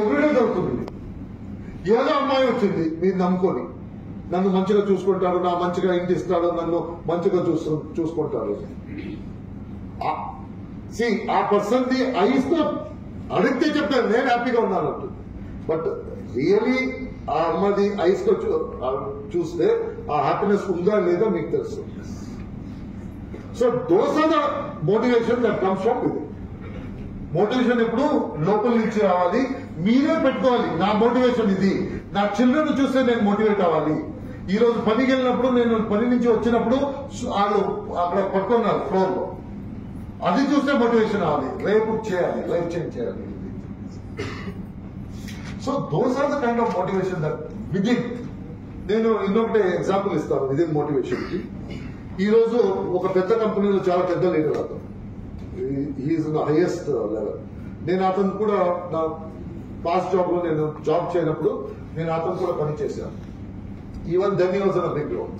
Everyday దొరుకుతుంది. ఏదో అమ్మాయి వచ్చింది మీరు నమ్ముకొని, నన్ను మంచిగా చూసుకుంటాడు, నా మంచిగా ఇంటి ఇస్తాడు, నన్ను మంచిగా చూసుకుంటాడు. ఆ పర్సన్ ని ఐస్ తో అడిగితే చెప్తాను నేను హ్యాపీగా ఉన్నాను అంటుంది. బట్ రియలీ ఆ అమ్మది ఐస్ తో చూస్తే ఆ హ్యాపీనెస్ ఉందా లేదా మీకు తెలుసు. So those are the motivation that comes from ఇది. మోటివేషన్ ఎప్పుడు లోపల నుంచి రావాలి, మీరే పెట్టుకోవాలి. నా మోటివేషన్ ఇది, నా చిల్డ్రన్ చూస్తే నేను మోటివేట్ అవ్వాలి. ఈ రోజు పనికి వెళ్ళినప్పుడు, నేను పని నుంచి వచ్చినప్పుడు వాళ్ళు అక్కడ పట్టుకున్నారు ఫ్లోర్ లో, అది చూస్తే మోటివేషన్ అవ్వాలి, రేపు చేయాలి, లైఫ్ చేంజ్ చేయాలి. So those are the kind of motivation that within. నేను ఇంకొకటి ఎగ్జాంపుల్ ఇస్తాను విదిన్ మోటివేషన్ కి. ఈ రోజు ఒక పెద్ద కంపెనీలో చాలా పెద్ద లీడర్ అతను, హీఈస్ ఇన్ హైయెస్ట్ లెవెల్. నేను అతను కూడా నా పాస్ట్ జాబ్ లో నేను జాబ్ చేయనప్పుడు నేను అతను కూడా పనిచేశాను. Even then he was in big role.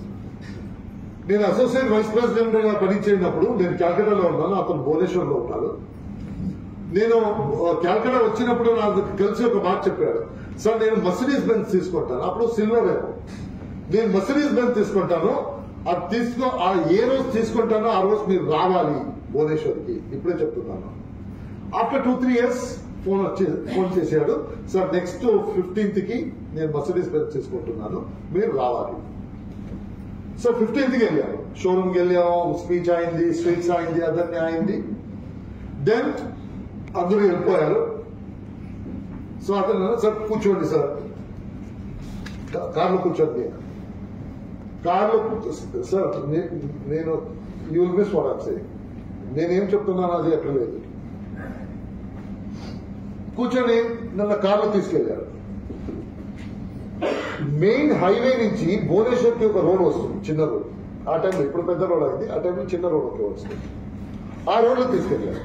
నేను అసోసియేట్ వైస్ ప్రెసిడెంట్ గా పనిచేయనప్పుడు నేను క్యాల్కటాలో ఉన్నాను, అతను భువనేశ్వర్ లో ఉన్నాడు. నేను క్యాల్కటా వచ్చినప్పుడు నాకు కలిసి ఒక మాట చెప్పాడు, సార్ నేను మర్సిడీస్ బెంజ్ తీసుకుంటాను. అప్పుడు సిల్వర్ రేపు నేను మర్సిడీస్ బెంజ్ తీసుకుంటాను, అది ఏ రోజు తీసుకుంటానో ఆ రోజు మీరు రావాలి భువనేశ్వర్కి, ఇప్పుడే చెప్తున్నాను. ఆఫ్టర్ 2-3 years ఫోన్ చేశాడు, సార్ నెక్స్ట్ 15th కి నేను మర్సిడీస్ బెంజ్ తీసుకుంటున్నాను, మీరు రావాలి. సో 15th కి వెళ్ళాము, షోరూమ్కి వెళ్ళాము, స్పీచ్ అయింది, స్వీట్స్ అయింది, అదన్నీ అయింది. దెన్ అందరూ వెళ్ళిపోయారు. సో అతను సార్ కూర్చోండి సార్, కార్లో కూర్చోండి. కార్లో సార్ నేను you will miss what I'm saying, నేనేం చెప్తున్నాను అది ఎక్కడ లేదు. కూర్చొని నన్ను కార్లో తీసుకెళ్లారు. మెయిన్ హైవే నుంచి భువనేశ్వర్కి ఒక రోడ్ వస్తుంది, చిన్న రోడ్. ఆ టైంలో, ఇప్పుడు పెద్ద రోడ్ అయింది, ఆ టైంలో చిన్న రోడ్ వస్తుంది. ఆ రోడ్లో తీసుకెళ్లారు.